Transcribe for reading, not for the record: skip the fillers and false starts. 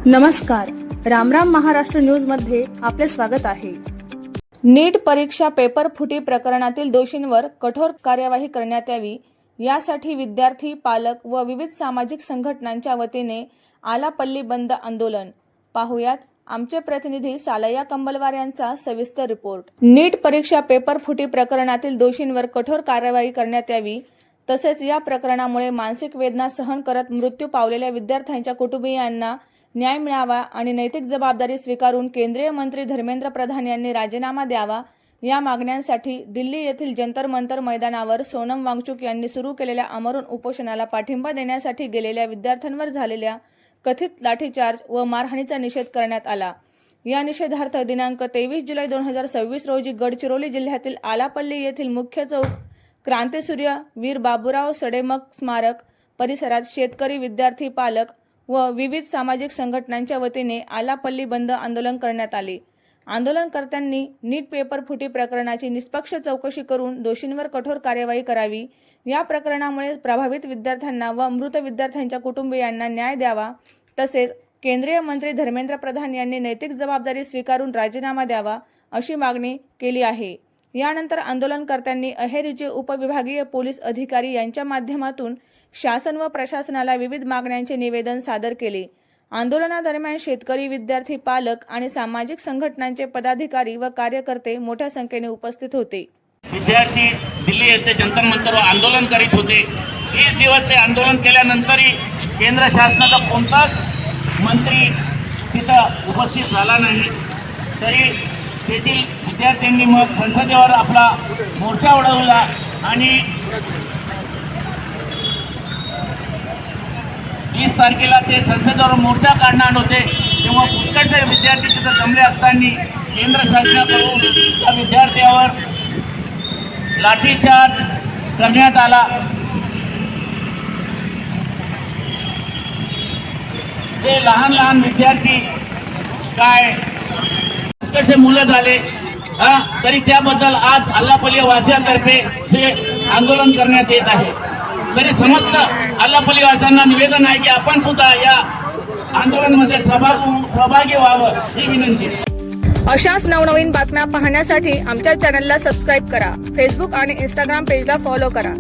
नमस्कार, रामराम महाराष्ट्र न्यूज मध्ये आपले स्वागत आहे। नीट परीक्षा पेपर फुटी प्रकरणातील दोषींवर कठोर कार्यवाही करण्यात यावी यासाठी विद्यार्थी, पालक व विविध सामाजिक संघटनांच्या वतीने आलापल्ली बंद आंदोलन। पाहुयात आमचे प्रतिनिधी सालय्या कंबलवार यांचा सविस्तर रिपोर्ट। नीट परीक्षा पेपर फुटी प्रकरणातील दोषींवर कठोर कार्यवाही करण्यात यावी तसेच या प्रकरणामुळे मानसिक वेदना सहन करत मृत्यू पावलेल्या विद्यार्थ्यांच्या कुटुंबियांना न्याय मिळावा आणि नैतिक जबाबदारी स्वीकारून केंद्रीय मंत्री धर्मेंद्र प्रधान यांनी राजीनामा द्यावा या मागण्यांसाठी दिल्ली येथील जंतर मंतर मैदानावर सोनम वांगचुक यांनी सुरू केलेल्या आमरण उपोषणाला पाठिंबा देण्यासाठी गेलेल्या विद्यार्थ्यांवर झालेल्या कथित लाठीचार्ज व मारहाणीचा निषेध करण्यात आला। या निषेधार्थ दिनांक 23 जुलै 2026 रोजी गडचिरोली जिल्ह्यातील आलापल्ली येथील मुख्य चौक क्रांतिसूर्य वीर बाबूराव सडेमक स्मारक परिसरात शेतकरी, विद्यार्थी, पालक व विविध सामाजिक संघटनांच्या वतीने आलापल्ली बंद आंदोलन करण्यात आले। आंदोलनकर्त्यांनी नीट पेपर फुटी प्रकरणाची निष्पक्ष चौकशी करून दोषींवर कठोर कार्यवाही करावी, या प्रकरणामुळे प्रभावित विद्यार्थ्यांना व मृत विद्यार्थ्यांच्या कुटुंबियांना न्याय द्यावा तसेच केंद्रीय मंत्री धर्मेंद्र प्रधान यांनी नैतिक जबाबदारी स्वीकारून राजीनामा द्यावा अशी मागणी केली आहे। यानंतर आंदोलनकर्त्यांनी अहेरीचे उपविभागीय पोलीस अधिकारी यांच्या माध्यमातून शासन व प्रशासनाला विविध मागण्यांचे निवेदन सादर केले। आंदोलनादरम्यान शेतकरी, विद्यार्थी, पालक आणि सामाजिक संघटनांचे पदाधिकारी व कार्यकर्ते मोठ्या संख्येने उपस्थित होते। विद्यार्थी दिल्ली येथे जंतर मंतरवर आंदोलन करीत होते। 30 दिवस ते आंदोलन केल्यानंतरही केंद्र शासनाचा कोणताच मंत्री तिथं उपस्थित झाला नाही, तरी तेथील विद्यार्थ्यांनी मग संसदेवर आपला मोर्चा उडवला आणि 30 तारखेला ते संसदेवर मोर्चा काढणार होते। तेव्हा पुष्कळचे विद्यार्थी तिथं जमले असताना केंद्र शासनाकडून त्या विद्यार्थ्यावर लाठीचार्ज करण्यात आला। ते लहान लहान विद्यार्थी काय पुष्कळचे मुलं झाले, तरी त्याबद्दल आज आलापल्ली वासियांतर्फे हे आंदोलन करण्यात येत आहे। तरी समस्त आलापल्ली वासियांना निवेदन आहे की आपण सुद्धा या आंदोलनामध्ये सहभागी व्हावं ही विनंती। अशाच नवनवीन बातम्या पाहण्यासाठी आमच्या चॅनलला सबस्क्राईब करा, फेसबुक आणि इंस्टाग्राम पेजला फॉलो करा।